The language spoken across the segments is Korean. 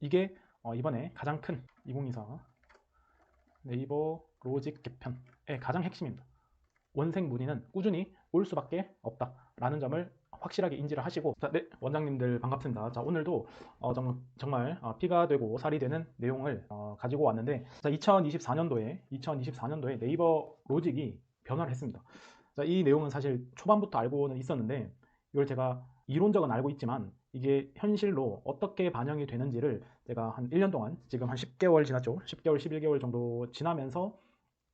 이게 이번에 가장 큰 2024 네이버 로직 개편의 가장 핵심입니다. 원생 문의는 꾸준히 올 수밖에 없다라는 점을 확실하게 인지를 하시고, 자, 네, 원장님들 반갑습니다. 자, 오늘도 정말 피가 되고 살이 되는 내용을 가지고 왔는데, 자, 2024년도에 네이버 로직이 변화를 했습니다. 자, 이 내용은 사실 초반부터 알고는 있었는데, 이걸 제가 이론적은 알고 있지만 이게 현실로 어떻게 반영이 되는지를 제가 한 1년 동안, 지금 한 10개월 지났죠. 10개월, 11개월 정도 지나면서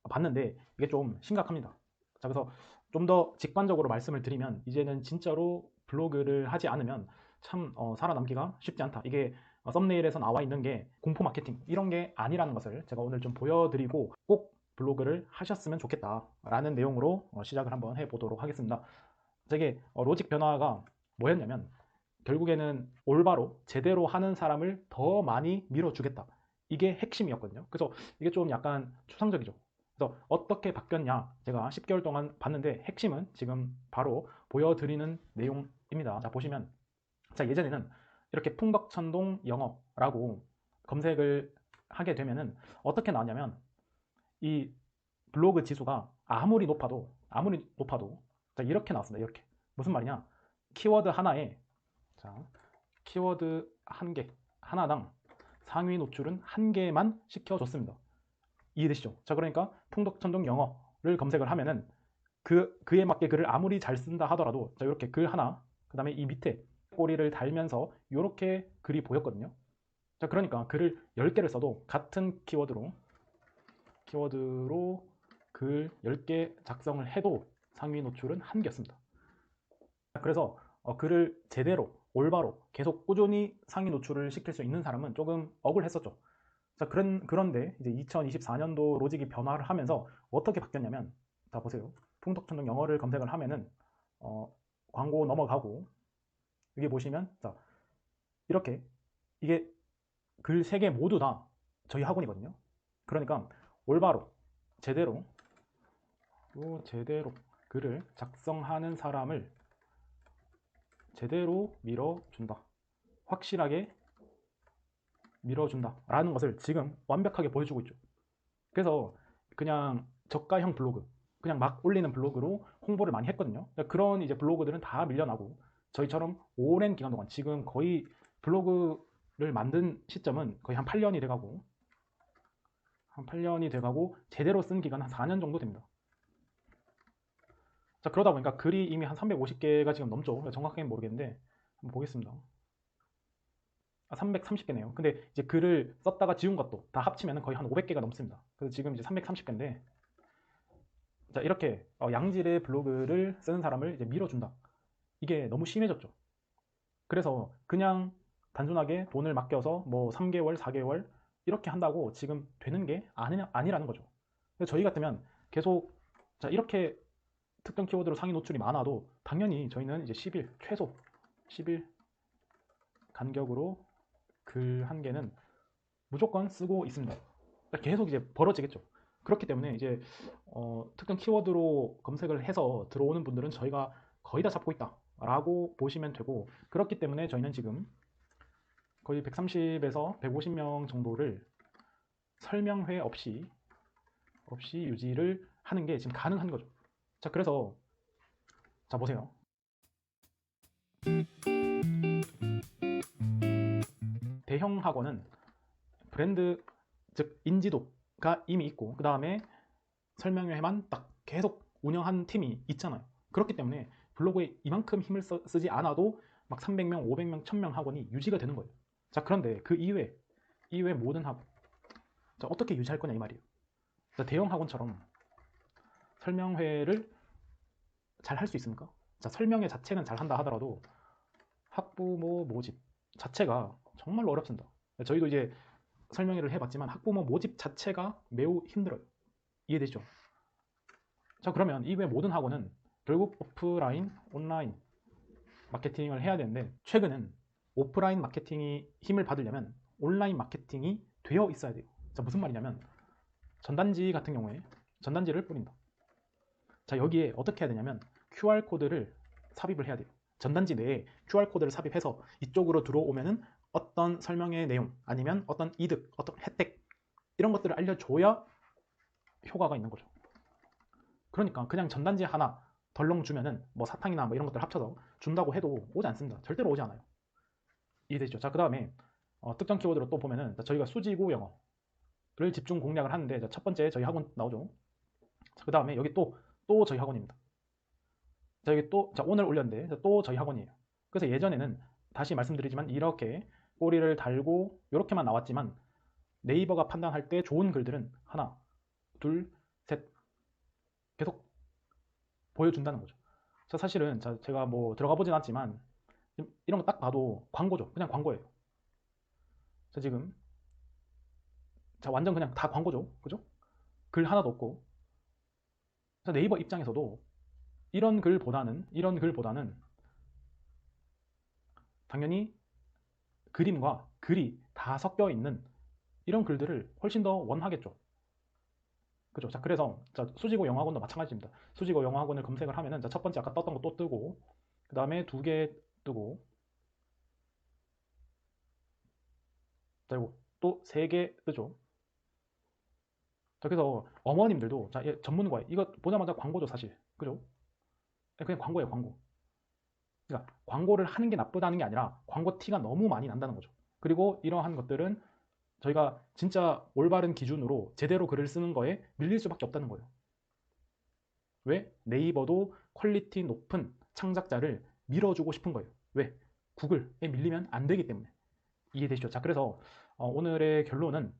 봤는데 이게 좀 심각합니다. 자, 그래서 좀 더 직관적으로 말씀을 드리면, 이제는 진짜로 블로그를 하지 않으면 참 살아남기가 쉽지 않다. 이게 썸네일에서 나와 있는 게 공포 마케팅 이런 게 아니라는 것을 제가 오늘 좀 보여드리고, 꼭 블로그를 하셨으면 좋겠다라는 내용으로 시작을 한번 해보도록 하겠습니다. 되게 로직 변화가 뭐였냐면, 결국에는 올바로 제대로 하는 사람을 더 많이 밀어주겠다. 이게 핵심이었거든요. 그래서 이게 좀 약간 추상적이죠. 그래서 어떻게 바뀌었냐, 제가 10개월 동안 봤는데 핵심은 지금 바로 보여드리는 내용입니다. 자, 보시면, 자, 예전에는 이렇게 풍덕천동 영어라고 검색을 하게 되면은 어떻게 나왔냐면, 이 블로그 지수가 아무리 높아도 자, 이렇게 나왔습니다. 이렇게. 무슨 말이냐, 키워드 하나에, 자, 키워드 한 개, 하나당 상위 노출은 한 개만 시켜줬습니다. 이해되시죠? 자, 그러니까 풍덕천동 영어를 검색을 하면은 그에 맞게 글을 아무리 잘 쓴다 하더라도, 자, 이렇게 글 하나, 그 다음에 이 밑에 꼬리를 달면서 이렇게 글이 보였거든요. 자, 그러니까 글을 10개를 써도 같은 키워드로 글 10개 작성을 해도 상위 노출은 한 개였습니다. 그래서 글을 제대로 올바로 계속 꾸준히 상위 노출을 시킬 수 있는 사람은 조금 억울했었죠. 자, 그런데 이제 2024년도 로직이 변화를 하면서 어떻게 바뀌었냐면, 자, 보세요. 풍덕천동 영어를 검색을 하면은 어, 광고 넘어가고, 여기 보시면, 자, 이렇게, 이게 글 3개 모두 다 저희 학원이거든요. 그러니까 올바로 제대로 글을 작성하는 사람을 제대로 밀어준다, 확실하게 밀어준다 라는 것을 지금 완벽하게 보여주고 있죠. 그래서 그냥 저가형 블로그, 그냥 막 올리는 블로그로 홍보를 많이 했거든요. 그런 이제 블로그들은 다 밀려나고, 저희처럼 오랜 기간 동안, 지금 거의 블로그를 만든 시점은 거의 한 8년이 돼가고 제대로 쓴 기간 한 4년 정도 됩니다. 자, 그러다 보니까 글이 이미 한 350개가 지금 넘죠. 정확하게는 모르겠는데 한번 보겠습니다. 330개네요. 근데 이제 글을 썼다가 지운 것도 다 합치면 거의 한 500개가 넘습니다. 그래서 지금 이제 330개인데, 자, 이렇게 양질의 블로그를 쓰는 사람을 이제 밀어준다. 이게 너무 심해졌죠. 그래서 그냥 단순하게 돈을 맡겨서 뭐 3개월, 4개월 이렇게 한다고 지금 되는 게 아니라는 거죠. 저희 같으면 계속, 자, 이렇게 특정 키워드로 상위 노출이 많아도 당연히 저희는 이제 10일, 최소 10일 간격으로 글 한 개는 무조건 쓰고 있습니다. 계속 이제 벌어지겠죠. 그렇기 때문에 이제 특정 키워드로 검색을 해서 들어오는 분들은 저희가 거의 다 잡고 있다 라고 보시면 되고, 그렇기 때문에 저희는 지금 거의 130에서 150명 정도를 설명회 없이 유지를 하는 게 지금 가능한 거죠. 자, 그래서, 자, 보세요. 대형 학원은 브랜드, 즉 인지도가 이미 있고, 그 다음에 설명회만 딱 계속 운영하는 팀이 있잖아요. 그렇기 때문에 블로그에 이만큼 힘을 쓰지 않아도 막 300명, 500명, 1000명 학원이 유지가 되는 거예요. 자, 그런데 그 이외 모든 학원, 자, 어떻게 유지할 거냐 이 말이에요. 자, 대형 학원처럼 설명회를 잘 할 수 있습니까? 자, 설명회 자체는 잘 한다 하더라도 학부모 모집 자체가 정말로 어렵습니다. 저희도 이제 설명회를 해봤지만 학부모 모집 자체가 매우 힘들어요. 이해되죠? 자, 그러면 이외 모든 학원은 결국 오프라인, 온라인 마케팅을 해야 되는데, 최근은 오프라인 마케팅이 힘을 받으려면 온라인 마케팅이 되어 있어야 돼요. 자, 무슨 말이냐면, 전단지 같은 경우에 전단지를 뿌린다. 자, 여기에 어떻게 해야 되냐면 QR코드를 삽입을 해야 돼요. 전단지 내에 QR코드를 삽입해서 이쪽으로 들어오면은 어떤 설명의 내용 아니면 어떤 이득, 어떤 혜택 이런 것들을 알려줘야 효과가 있는 거죠. 그러니까 그냥 전단지 하나 덜렁 주면은 뭐 사탕이나 뭐 이런 것들 합쳐서 준다고 해도 오지 않습니다. 절대로 오지 않아요. 이해되시죠? 자, 그 다음에 특정 키워드로 또 보면은 저희가 수지고 영어를 집중 공략을 하는데 첫 번째 저희 학원 나오죠. 자, 그 다음에 여기 또 저희 학원입니다. 자, 여기 또 오늘 올렸는데 또 저희 학원이에요. 그래서 예전에는 다시 말씀드리지만 이렇게 꼬리를 달고 이렇게만 나왔지만 네이버가 판단할 때 좋은 글들은 하나, 둘, 셋 계속 보여준다는 거죠. 자, 사실은 제가 뭐 들어가 보진 않았지만 이런 거 딱 봐도 광고죠. 그냥 광고예요. 자, 지금 완전 그냥 다 광고죠. 그죠? 글 하나도 없고. 자, 네이버 입장에서도 이런 글보다는 당연히 그림과 글이 다 섞여 있는 이런 글들을 훨씬 더 원하겠죠. 그죠? 자, 그래서 수지고 영어학원도 마찬가지입니다. 수지고 영어학원을 검색을 하면은 첫 번째 아까 떴던 거 또 뜨고, 그 다음에 2개 뜨고, 자, 이거 또 3개 뜨죠. 자, 그래서 어머님들도 전문과에 이거 보자마자 광고죠, 사실. 그죠? 그냥 광고예요, 광고. 그러니까 광고를 하는 게 나쁘다는 게 아니라 광고 티가 너무 많이 난다는 거죠. 그리고 이러한 것들은 저희가 진짜 올바른 기준으로 제대로 글을 쓰는 거에 밀릴 수밖에 없다는 거예요. 왜? 네이버도 퀄리티 높은 창작자를 밀어주고 싶은 거예요. 왜? 구글에 밀리면 안 되기 때문에. 이해되시죠? 자, 그래서 오늘의 결론은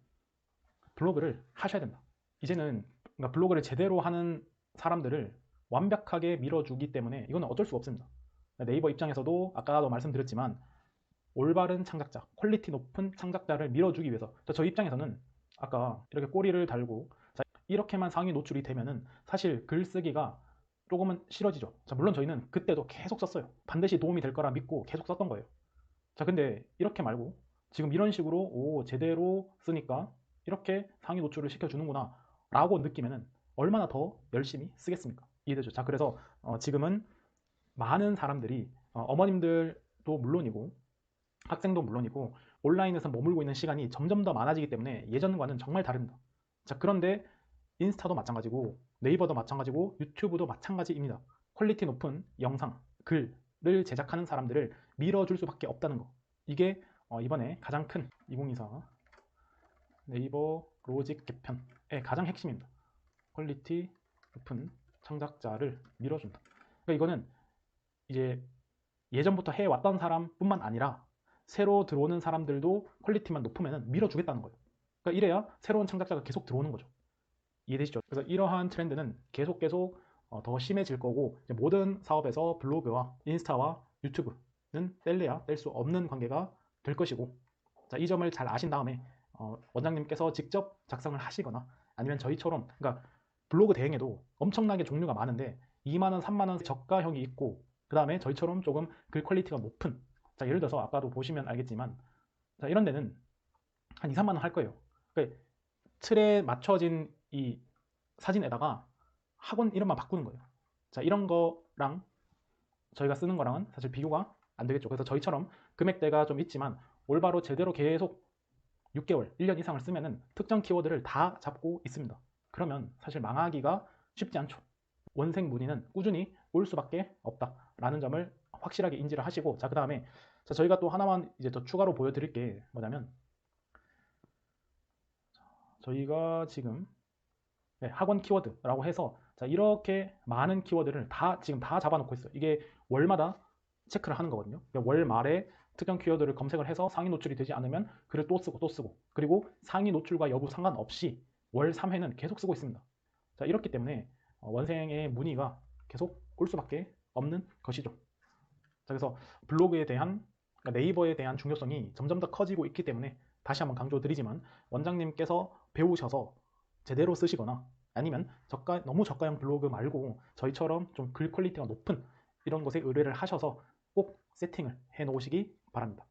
블로그를 하셔야 된다. 이제는 그러니까 블로그를 제대로 하는 사람들을 완벽하게 밀어주기 때문에 이거는 어쩔 수가 없습니다. 네이버 입장에서도 아까도 말씀드렸지만 올바른 창작자, 퀄리티 높은 창작자를 밀어주기 위해서 저희 입장에서는 아까 이렇게 꼬리를 달고 이렇게만 상위 노출이 되면은 사실 글쓰기가 조금은 싫어지죠. 자, 물론 저희는 그때도 계속 썼어요. 반드시 도움이 될 거라 믿고 계속 썼던 거예요. 자, 근데 이렇게 말고 지금 이런 식으로 제대로 쓰니까 이렇게 상위 노출을 시켜주는구나 라고 느끼면은 얼마나 더 열심히 쓰겠습니까? 이해되죠? 자, 그래서 지금은 많은 사람들이 어머님들도 물론이고 학생도 물론이고 온라인에서 머물고 있는 시간이 점점 더 많아지기 때문에 예전과는 정말 다릅니다. 자, 그런데 인스타도 마찬가지고 네이버도 마찬가지고 유튜브도 마찬가지입니다. 퀄리티 높은 영상, 글을 제작하는 사람들을 밀어줄 수밖에 없다는 거. 이게 이번에 가장 큰 2024 네이버 로직 개편의 가장 핵심입니다. 퀄리티 높은 창작자를 밀어준다. 그러니까 이거는 이제 예전부터 해왔던 사람뿐만 아니라 새로 들어오는 사람들도 퀄리티만 높으면 밀어주겠다는 거예요. 그러니까 이래야 새로운 창작자가 계속 들어오는 거죠. 이해되시죠? 그래서 이러한 트렌드는 계속 더 심해질 거고 모든 사업에서 블로그와 인스타와 유튜브는 뗄래야 뗄 수 없는 관계가 될 것이고 자, 이 점을 잘 아신 다음에 원장님께서 직접 작성을 하시거나 아니면 저희처럼 그러니까 블로그 대행에도 엄청나게 종류가 많은데 2만원, 3만원 저가형이 있고 그 다음에 저희처럼 조금 글 퀄리티가 높은 자, 예를 들어서 아까도 보시면 알겠지만 자, 이런 데는 한 2, 3만원 할 거예요. 그러니까 틀에 맞춰진 이 사진에다가 학원 이름만 바꾸는 거예요. 자, 이런 거랑 저희가 쓰는 거랑은 사실 비교가 안 되겠죠. 그래서 저희처럼 금액대가 좀 있지만 올바로 제대로 계속 6개월, 1년 이상을 쓰면은 특정 키워드를 다 잡고 있습니다. 그러면 사실 망하기가 쉽지 않죠. 원생 문의는 꾸준히 올 수밖에 없다라는 점을 확실하게 인지를 하시고 자, 그 다음에 저희가 또 하나만 이제 더 추가로 보여드릴 게 뭐냐면 저희가 지금 학원 키워드라고 해서 자, 이렇게 많은 키워드를 지금 다 잡아놓고 있어요. 이게 월마다 체크를 하는 거거든요. 그러니까 월 말에 특정 키워드를 검색을 해서 상위 노출이 되지 않으면 글을 또 쓰고 그리고 상위 노출과 여부 상관없이 월 3회는 계속 쓰고 있습니다. 자, 이렇기 때문에 원생의 문의가 계속 올 수밖에 없는 것이죠. 자, 그래서 블로그에 대한 그러니까 네이버에 대한 중요성이 점점 더 커지고 있기 때문에 다시 한번 강조드리지만 원장님께서 배우셔서 제대로 쓰시거나 아니면 너무 저가형 블로그 말고 저희처럼 좀 글 퀄리티가 높은 이런 곳에 의뢰를 하셔서 꼭 세팅을 해 놓으시기 바랍니다.